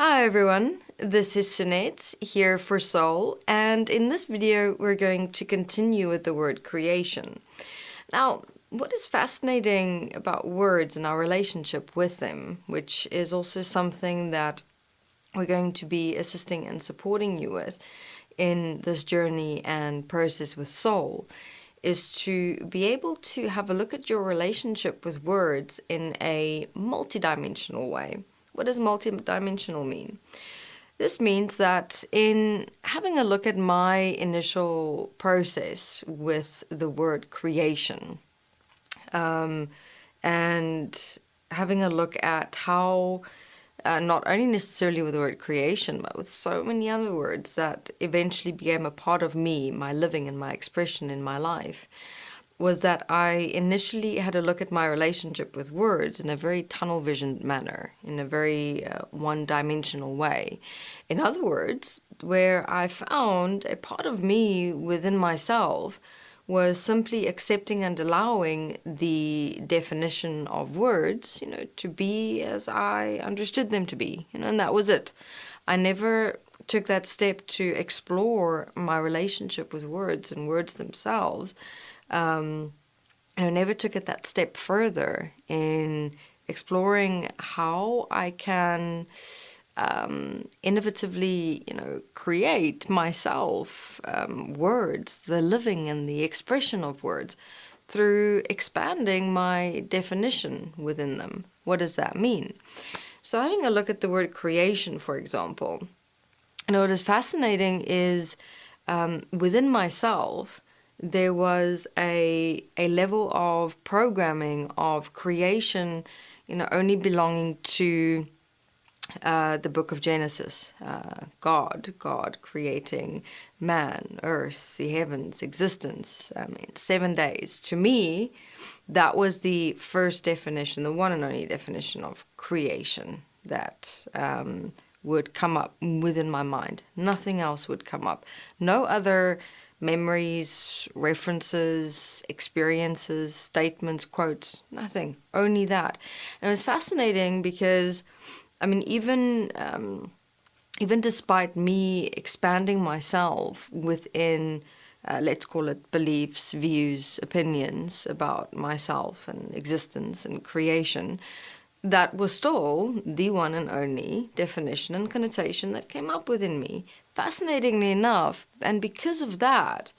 Hi everyone, this is Sinead here for Soul, and in this video we're going to continue with the word creation. Now, what is fascinating about words and our relationship with them, which is also something that we're going to be assisting and supporting you with in this journey and process with Soul, is to be able to have a look at your relationship with words in a multidimensional way. What does multidimensional mean? This means that in having a look at my initial process with the word creation, and having a look at how not only necessarily with the word creation, but with so many other words that eventually became a part of me, my living and my expression in my life, was that I initially had a look at my relationship with words in a very tunnel visioned manner, in a very one-dimensional way. In other words, where I found a part of me within myself was simply accepting and allowing the definition of words, to be as I understood them to be, and that was it. I never took that step to explore my relationship with words and words themselves. I never took it that step further in exploring how I can innovatively, create myself words, the living and the expression of words through expanding my definition within them. What does that mean? So having a look at the word creation, for example, what is fascinating is within myself, there was a level of programming of creation, only belonging to the book of Genesis, God creating man, earth, the heavens, existence, 7 days. To me, that was the first definition, the one and only definition of creation that would come up within my mind. Nothing else would come up. No other memories, references, experiences, statements, quotes, nothing. Only that. And it was fascinating because even despite me expanding myself within, let's call it beliefs, views, opinions about myself and existence and creation, that was still the one and only definition and connotation that came up within me. Fascinatingly enough, and because of that,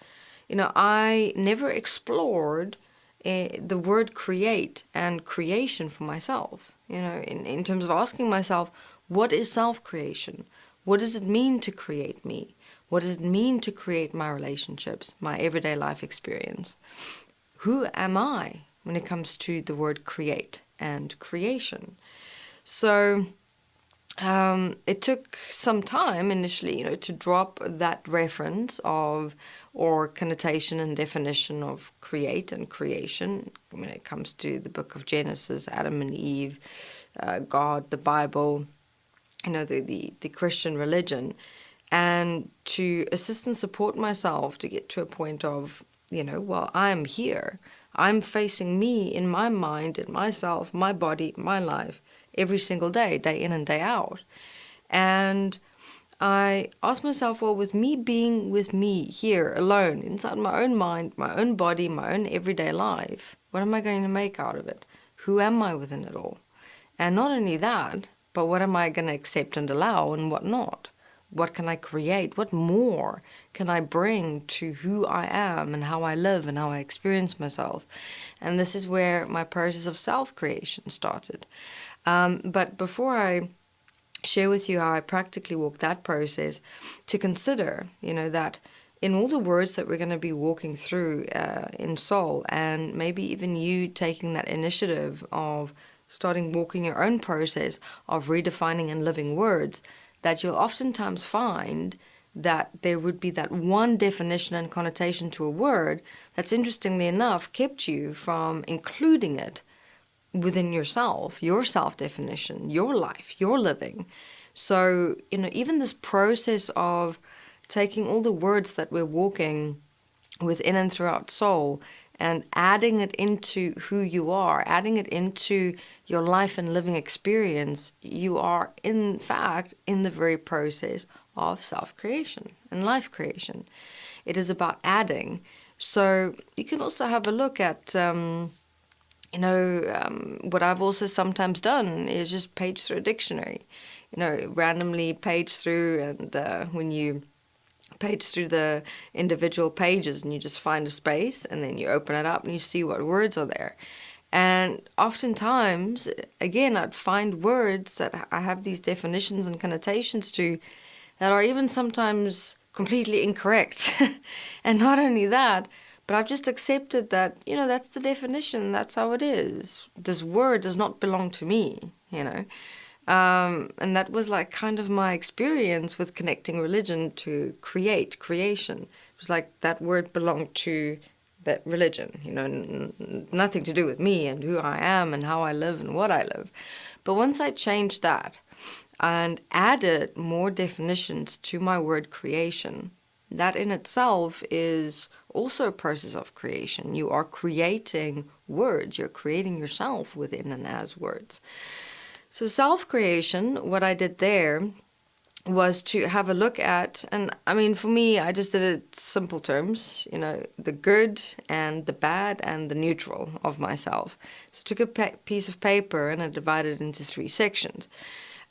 I never explored the word create and creation for myself. In terms of asking myself, what is self-creation? What does it mean to create me? What does it mean to create my relationships, my everyday life experience? Who am I when it comes to the word create and creation? So it took some time initially, to drop that reference of or connotation and definition of create and creation when it comes to the book of Genesis, Adam and Eve, God, the Bible, the Christian religion, and to assist and support myself to get to a point of, I'm here. I'm facing me in my mind, in myself, my body, my life, every single day, day in and day out. And I asked myself, well, with me being with me here alone, inside my own mind, my own body, my own everyday life, what am I going to make out of it? Who am I within it all? And not only that, but what am I going to accept and allow and what not? What can I create? What more can I bring to who I am and how I live and how I experience myself? And this is where my process of self-creation started. But before I share with you how I practically walk that process, to consider, that in all the words that we're going to be walking through in Soul, and maybe even you taking that initiative of starting walking your own process of redefining and living words, that you'll oftentimes find that there would be that one definition and connotation to a word that's, interestingly enough, kept you from including it within yourself, your self-definition, your life, your living. So, even this process of taking all the words that we're walking within and throughout Soul and adding it into who you are, adding it into your life and living experience, you are in fact in the very process of self-creation and life creation. It is about adding. So you can also have a look at, what I've also sometimes done is just page through a dictionary, randomly page through, and when you page through the individual pages and you just find a space and then you open it up and you see what words are there. And oftentimes, again, I'd find words that I have these definitions and connotations to that are even sometimes completely incorrect. And not only that, but I've just accepted that, that's the definition, that's how it is. This word does not belong to me, And that was like kind of my experience with connecting religion to creation. It was like that word belonged to that religion, nothing to do with me and who I am and how I live and what I live. But once I changed that and added more definitions to my word creation, that in itself is also a process of creation. You are creating words. You're creating yourself within and as words. So self-creation, what I did there was to have a look at, and I mean, for me, I just did it simple terms, the good and the bad and the neutral of myself. So I took a piece of paper and I divided it into 3 sections.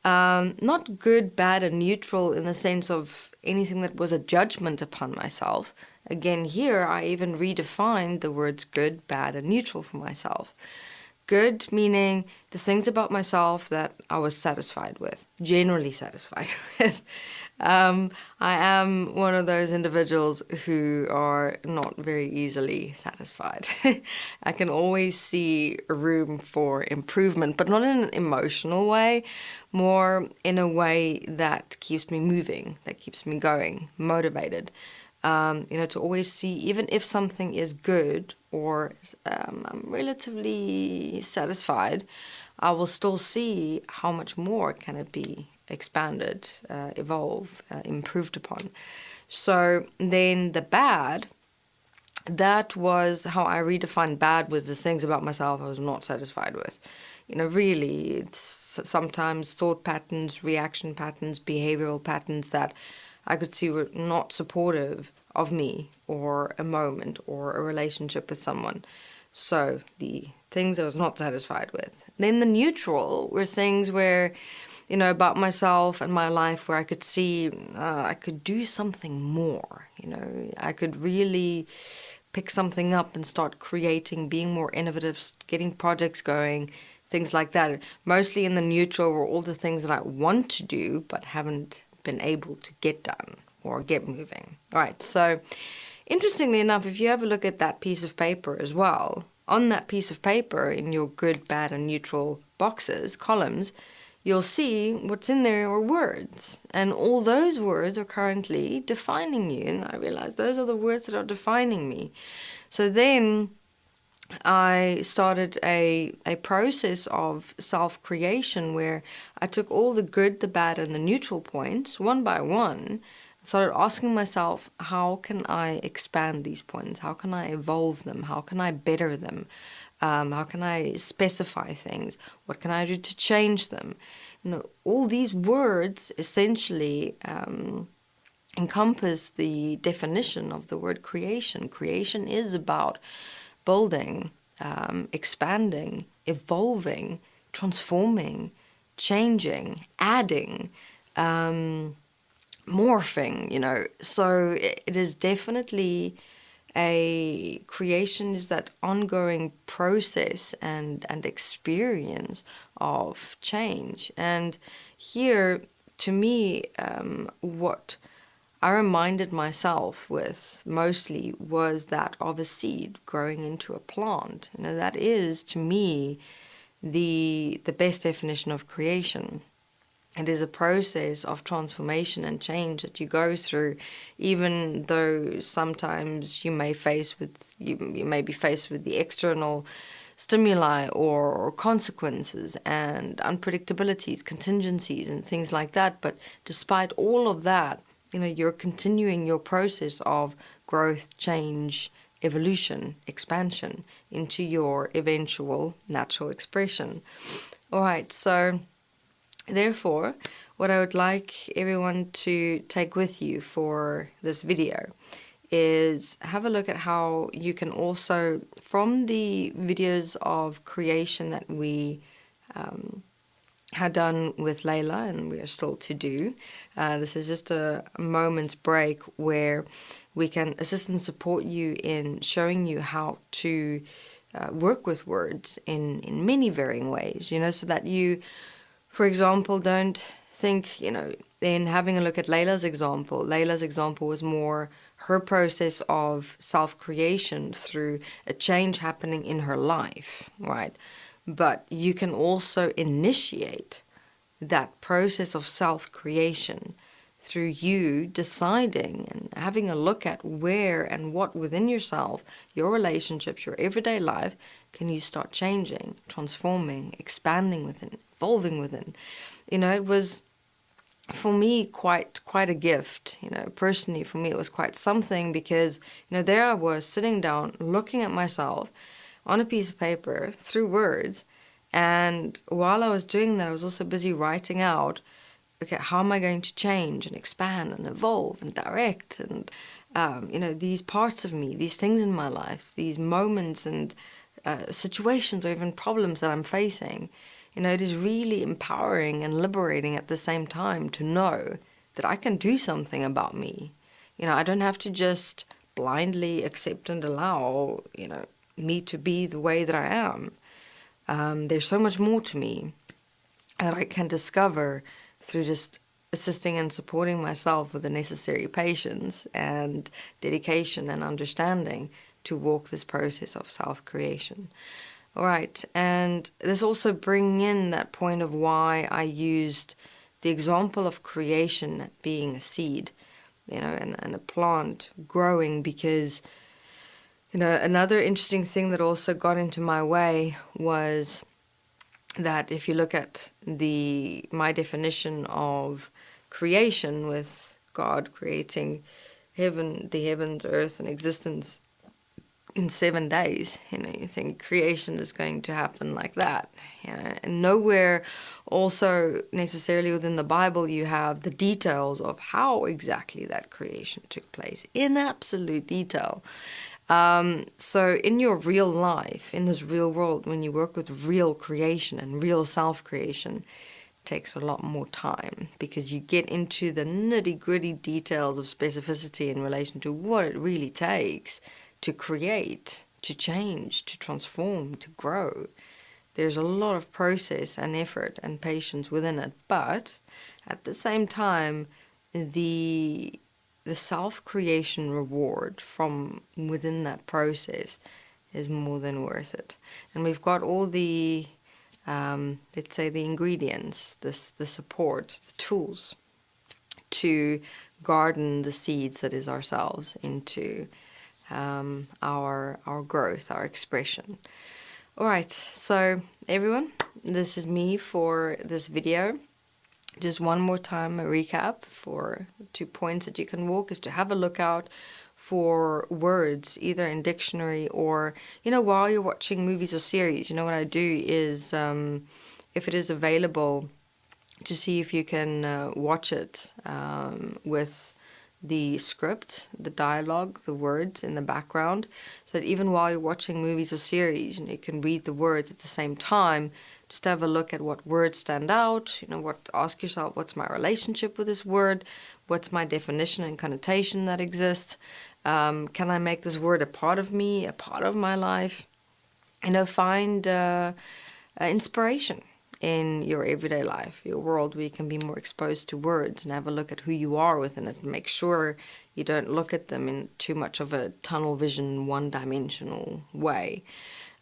Not good, bad, and neutral in the sense of anything that was a judgment upon myself. Again, here I even redefined the words good, bad, and neutral for myself. Good meaning the things about myself that I was satisfied with, generally satisfied with. I am one of those individuals who are not very easily satisfied. I can always see room for improvement, but not in an emotional way, more in a way that keeps me moving, that keeps me going, motivated. To always see, even if something is good or I'm relatively satisfied, I will still see how much more can it be expanded, evolve, improved upon. So then the bad, that was how I redefined bad, was the things about myself I was not satisfied with. Really, it's sometimes thought patterns, reaction patterns, behavioral patterns that I could see were not supportive of me or a moment or a relationship with someone. So the things I was not satisfied with. Then the neutral were things where, about myself and my life where I could see I could do something more. I could really pick something up and start creating, being more innovative, getting projects going, things like that. Mostly in the neutral were all the things that I want to do but haven't been able to get done or get moving. All right, so interestingly enough, if you have a look at that piece of paper as well, on that piece of paper in your good, bad, and neutral boxes, columns, you'll see what's in there are words. And all those words are currently defining you. And I realized those are the words that are defining me. So then I started a process of self-creation where I took all the good, the bad, and the neutral points one by one, started asking myself, how can I expand these points? How can I evolve them? How can I better them? How can I specify things? What can I do to change them? All these words essentially encompass the definition of the word creation. Creation is about building, expanding, evolving, transforming, changing, adding, morphing, So it is definitely a creation is that ongoing process and experience of change. And here, to me, what I reminded myself with mostly was that of a seed growing into a plant. That is, to me, the best definition of creation. It is a process of transformation and change that you go through, even though sometimes you may be faced with the external stimuli or consequences and unpredictabilities, contingencies, and things like that. But despite all of that, you're continuing your process of growth, change, evolution, expansion into your eventual natural expression. All right, so therefore, what I would like everyone to take with you for this video is have a look at how you can also, from the videos of creation that we had done with Layla, and we are still to do. This is just a moment's break where we can assist and support you in showing you how to work with words in many varying ways, so that you, for example, don't think, in having a look at Layla's example. Layla's example was more her process of self-creation through a change happening in her life, right? But you can also initiate that process of self-creation through you deciding and having a look at where and what within yourself, your relationships, your everyday life, can you start changing, transforming, expanding within, evolving within. It was, for me, quite a gift. Personally, for me, it was quite something because, there I was sitting down, looking at myself on a piece of paper through words. And while I was doing that, I was also busy writing out, okay, how am I going to change and expand and evolve and direct and, these parts of me, these things in my life, these moments and situations or even problems that I'm facing. It is really empowering and liberating at the same time to know that I can do something about me. I don't have to just blindly accept and allow, me to be the way that I am. There's so much more to me that I can discover through just assisting and supporting myself with the necessary patience and dedication and understanding to walk this process of self-creation. All right, and this also bringing in that point of why I used the example of creation being a seed, and a plant growing, because another interesting thing that also got into my way was that if you look at my definition of creation, with God creating the heavens, earth, and existence in 7 days, you think creation is going to happen like that, and nowhere also necessarily within the Bible you have the details of how exactly that creation took place in absolute detail. So in your real life, in this real world, when you work with real creation and real self-creation, it takes a lot more time because you get into the nitty-gritty details of specificity in relation to what it really takes to create, to change, to transform, to grow. There's a lot of process and effort and patience within it, but at the same time, the self-creation reward from within that process is more than worth it. And we've got all the, let's say, the ingredients, the support, the tools to garden the seeds that is ourselves into our growth, our expression. All right, so everyone, this is me for this video. Just one more time, a recap for 2 points that you can walk is to have a look out for words, either in dictionary or, while you're watching movies or series. What I do is, if it is available, to see if you can watch it with the script, the dialogue, the words in the background, so that even while you're watching movies or series, you can read the words at the same time. Just have a look at what words stand out, ask yourself, what's my relationship with this word? What's my definition and connotation that exists? Can I make this word a part of me, a part of my life? Find inspiration in your everyday life, your world, where you can be more exposed to words, and have a look at who you are within it, and make sure you don't look at them in too much of a tunnel vision, one-dimensional way.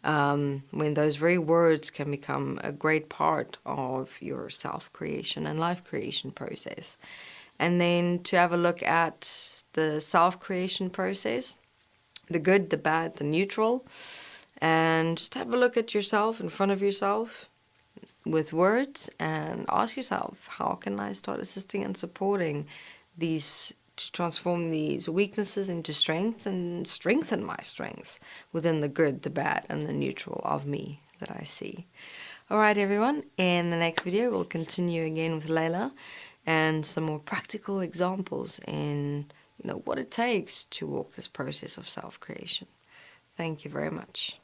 When those very words can become a great part of your self-creation and life creation process. And then to have a look at the self-creation process, the good, the bad, the neutral, and just have a look at yourself in front of yourself with words and ask yourself, how can I start assisting and supporting these to transform these weaknesses into strengths and strengthen my strengths within the good, the bad, and the neutral of me that I see. All right, everyone. In the next video, we'll continue again with Layla and some more practical examples in, what it takes to walk this process of self-creation. Thank you very much.